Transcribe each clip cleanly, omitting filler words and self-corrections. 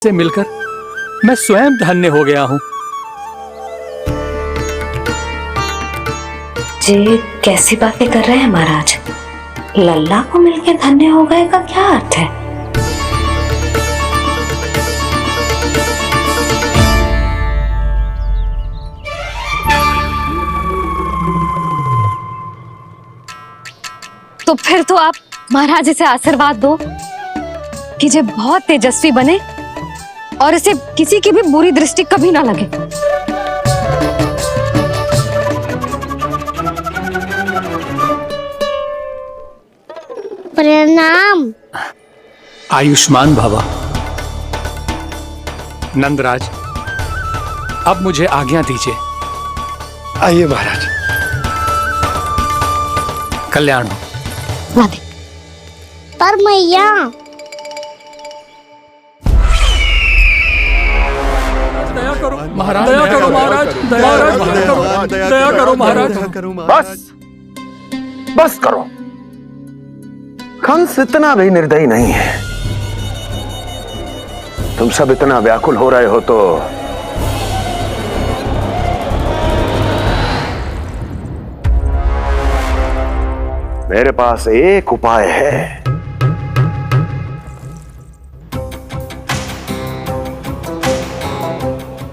से मिलकर मैं स्वयं धन्य हो गया हूँ। जी कैसी बातें कर रहे हैं महाराज? लल्ला को मिलकर धन्य हो गए का क्या अर्थ है? तो फिर तो आप महाराज इसे आशीर्वाद दो कि ये बहुत तेजस्वी बने और इसे किसी की भी बुरी दृष्टि कभी ना लगे। प्रणाम। आयुष्मान भवा। नंदराज, अब मुझे आज्ञा दीजिए। आइए महाराज। कल्याण हो। राधे। पर मैया दया करो महाराज, दया करो महाराज, दया करो महाराज। बस करो। कंस इतना भी निर्दयी नहीं है। तुम सब इतना व्याकुल हो रहे हो तो मेरे पास एक उपाय है।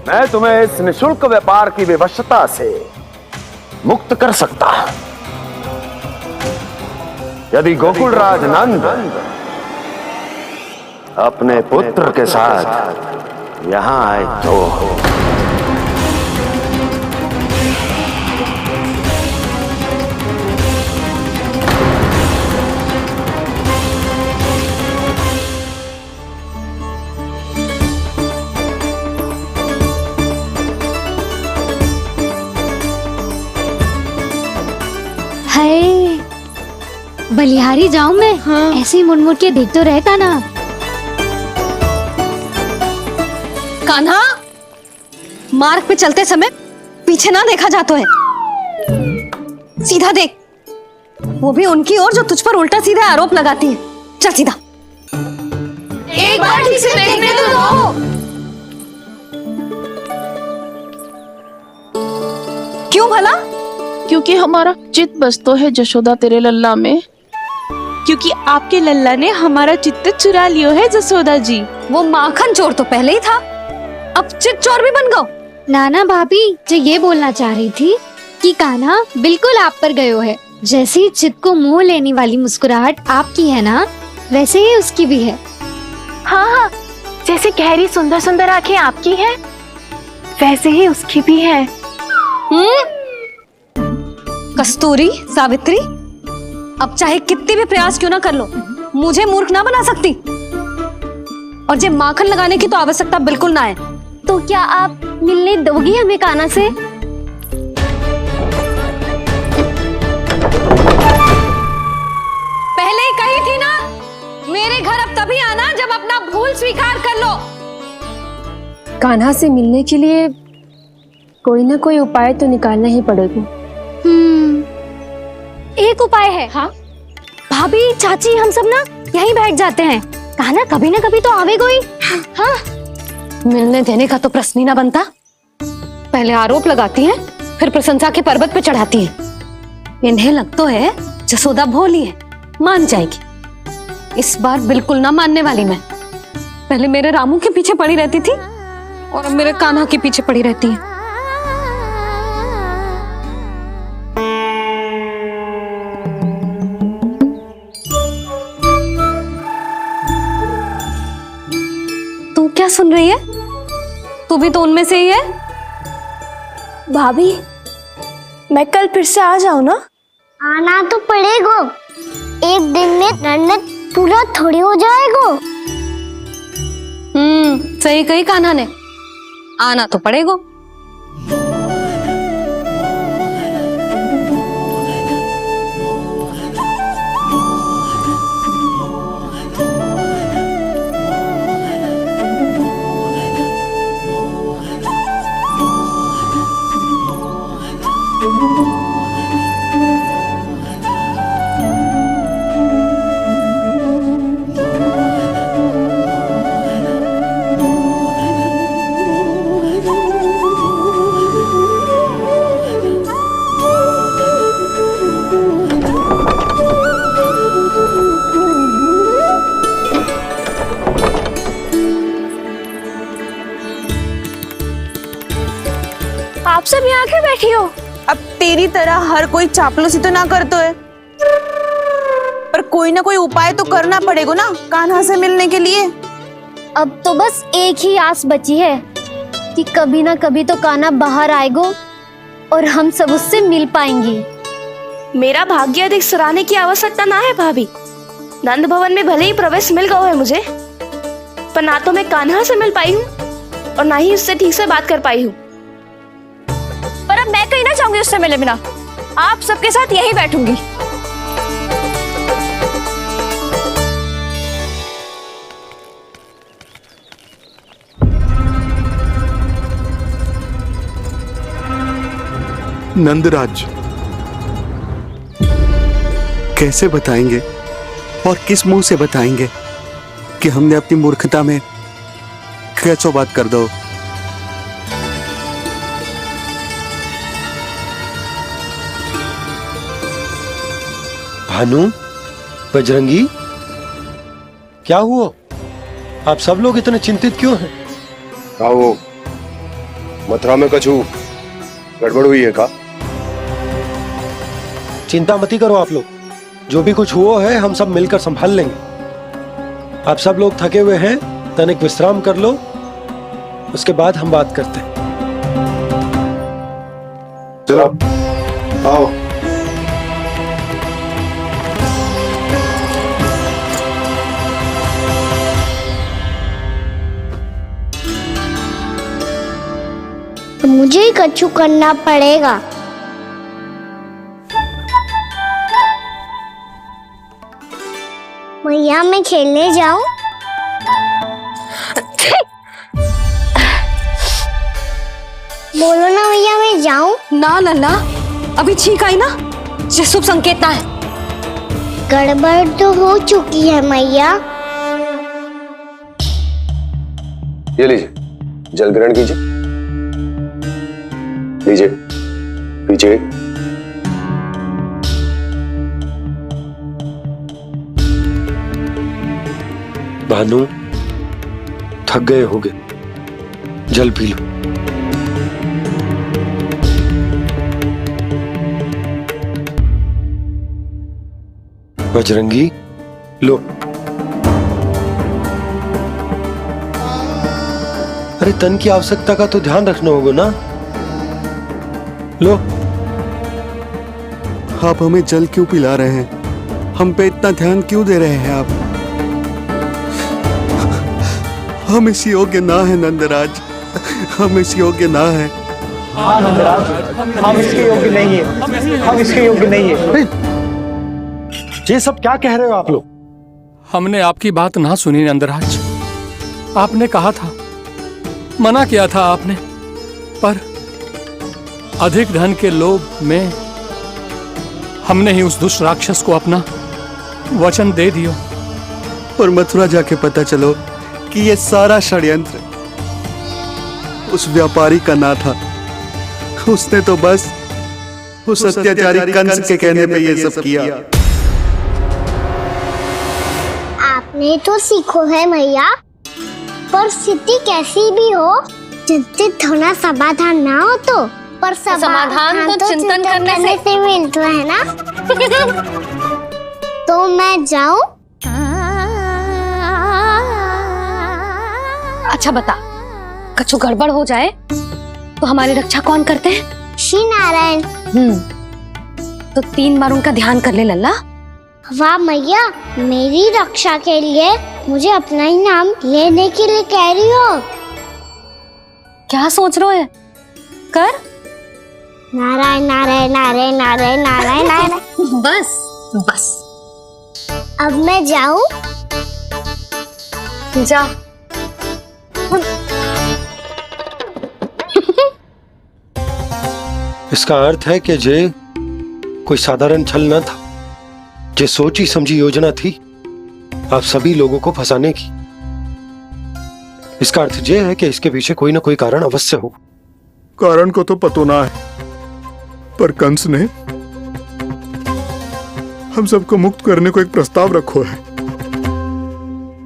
मैं तुम्हें इस निःशुल्क व्यापार की विवशता से मुक्त कर सकता। यदि गोकुलराज नंद अपने पुत्र के साथ यहां आए तो बलिहारी जाऊं मैं? हाँ। ऐसे ही मुड़ मुड़ के देख तो रहता ना। कान्हा, मार्ग पे चलते समय पीछे ना देखा जाता है। सीधा देख, वो भी उनकी ओर जो तुझ पर उल्टा सीधा आरोप लगाती है। चल सीधा। एक बार ठीक से देखने तो दो। क्यों भला? क्योंकि हमारा चित्त बसतो है जशोदा तेरे लल्ला में। क्योंकि आपके लल्ला ने हमारा चित्त चुरा लियो है जसोदा जी। वो माखन चोर तो पहले ही था, अब चित्त चोर भी बन गो। नाना भाभी जो ये बोलना चाह रही थी कि कान्हा बिल्कुल आप पर गयो है। जैसे ही चित्त को मोह लेने वाली मुस्कुराहट आपकी है ना, वैसे ही उसकी भी है। हाँ हाँ, जैसे गहरी सुंदर सुंदर आंखें आपकी हैं, वैसे ही उसकी भी है। कस्तूरी, सावित्री, अब चाहे कितने भी प्रयास क्यों ना कर लो, मुझे मूर्ख ना बना सकती। और जे माखन लगाने की तो आवश्यकता बिल्कुल ना है। तो क्या आप मिलने दोगी हमें कान्हा से? पहले ही कही थी ना, मेरे घर अब तभी आना जब अपना भूल स्वीकार कर लो। कान्हा से मिलने के लिए कोई ना कोई उपाय तो निकालना ही पड़ेगा। एक उपाय है। हाँ? भाभी, चाची, हम सब ना यहीं बैठ जाते हैं। कान्हा कभी ना कभी तो आवेगा ही। हाँ? मिलने देने का तो प्रश्न ही ना बनता। पहले आरोप लगाती हैं, फिर प्रशंसा के पर्वत पे चढ़ाती हैं। इन्हें लगता है जसोदा भोली है, मान जाएगी। इस बार बिल्कुल ना मानने वाली मैं। पहले मेरे रामू के पीछे पड़ी रहती थी और अब मेरे कान्हा के पीछे पड़ी रहती है। तू क्या सुन रही है? तू भी तो उनमें से ही है। भाभी, मैं कल फिर से आ जाऊं ना? आना तो पड़ेगा। एक दिन में रणनीत पूरा थोड़ी हो जाएगा। सही कही कान्हा ने, आना तो पड़ेगा। आप सब यहाँ आके बैठी हो? अब तेरी तरह हर कोई चापलूसी तो ना करतो है, पर कोई ना कोई उपाय तो करना पड़ेगा ना कान्हा से मिलने के लिए। अब तो बस एक ही आस बची है कि कभी ना कभी तो कान्हा बाहर आएगो और हम सब उससे मिल पाएंगे। मेरा भाग्य अधिक सराहने की आवश्यकता ना है भाभी। नंद भवन में भले ही प्रवेश मिल गया है मुझे, पर ना तो मैं कान्हा से मिल पाई हूँ और ना ही उससे ठीक से बात कर पाई हूँ। पर अब मैं कहीं ना चाहूंगी उससे मिले बिना। आप सबके साथ यहीं बैठूंगी। नंदराज, कैसे बताएंगे और किस मुंह से बताएंगे कि हमने अपनी मूर्खता में कैसो बात कर दो। भानु, बजरंगी, क्या हुआ? आप सब लोग इतने चिंतित क्यों हैं? आओ, मथुरा में कछु गड़बड़ हुई है का? चिंता मती करो आप लोग, जो भी कुछ हुआ है हम सब मिलकर संभाल लेंगे। आप सब लोग थके हुए हैं, तनिक विश्राम कर लो, उसके बाद हम बात करते हैं। चलो आओ। मुझे ही कछु करना पड़ेगा। मैया मैं खेलने जाऊं? बोलो ना मैया मैं जाऊं? ना लल्ला, अभी छींक आई ना, ये शुभ संकेत ना है। गड़बड़ तो हो चुकी है मैया। ये लीजिए, जल ग्रहण कीजिए। लीजिए, पीछे। भानु, थक गए होगे, जल पी लो। बजरंगी, लो। अरे तन की आवश्यकता का तो ध्यान रखना होगा ना, लो। आप हमें जल क्यों पिला रहे हैं? हम पे इतना ध्यान क्यों दे रहे हैं आप? हम इस योग्य ना है नंदराज, हम इस योग्य ना है। हाँ नंदराज, हम इसके योग्य नहीं है, हम इसके योग्य नहीं है। ये सब क्या कह रहे हो आप लोग? हमने आपकी बात ना सुनी नंदराज। आपने कहा था, मना किया था आपने, पर अधिक धन के लोभ में हमने ही उस दुष्ट राक्षस को अपना वचन दे दिया। और मथुरा जाके पता चलो कि ये सारा षड्यंत्र उस व्यापारी का ना था। उसने तो बस उस अत्याचारी कंस के कहने पे ये सब किया। आपने तो सीखो है मैया, पर स्थिति कैसी भी हो, चिंतित होना समाधान ना हो तो, पर समाधान तो चिंतन करने से मिलता है ना। तो मैं जाऊं? अच्छा बता, कछु गड़बड़ हो जाए तो हमारी रक्षा कौन करते हैं? श्री नारायण। तो 3 बार उनका ध्यान कर ले लल्ला। वाह मैया, मेरी रक्षा के लिए मुझे अपना ही नाम लेने के लिए कह रही हो? क्या सोच रहे हो? कर। नारायण नारायण नारायण नारायण नारायण नारायण। बस बस। अब मैं जाऊं? जा। इसका अर्थ है कि जे कोई साधारण छल न था, जे सोची समझी योजना थी आप सभी लोगों को फंसाने की। इसका अर्थ ये है कि इसके पीछे कोई ना कोई कारण अवश्य हो। कारण को तो पतो ना है, पर कंस ने हम सबको मुक्त करने को एक प्रस्ताव रखो है।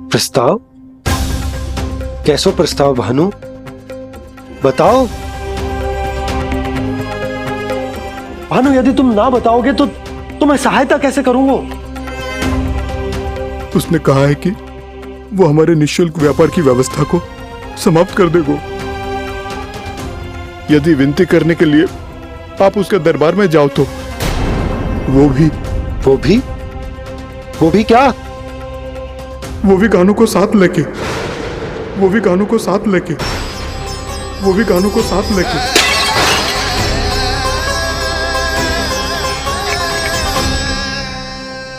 प्रस्ताव? कैसो प्रस्ताव भानु, बताओ। भानु, यदि तुम ना बताओगे तो मैं सहायता कैसे करूंगा? उसने कहा है कि वो हमारे निःशुल्क व्यापार की व्यवस्था को समाप्त कर देगा। यदि विनती करने के लिए आप उसके दरबार में जाओ तो वो भी क्या? वो भी कानों को साथ लेके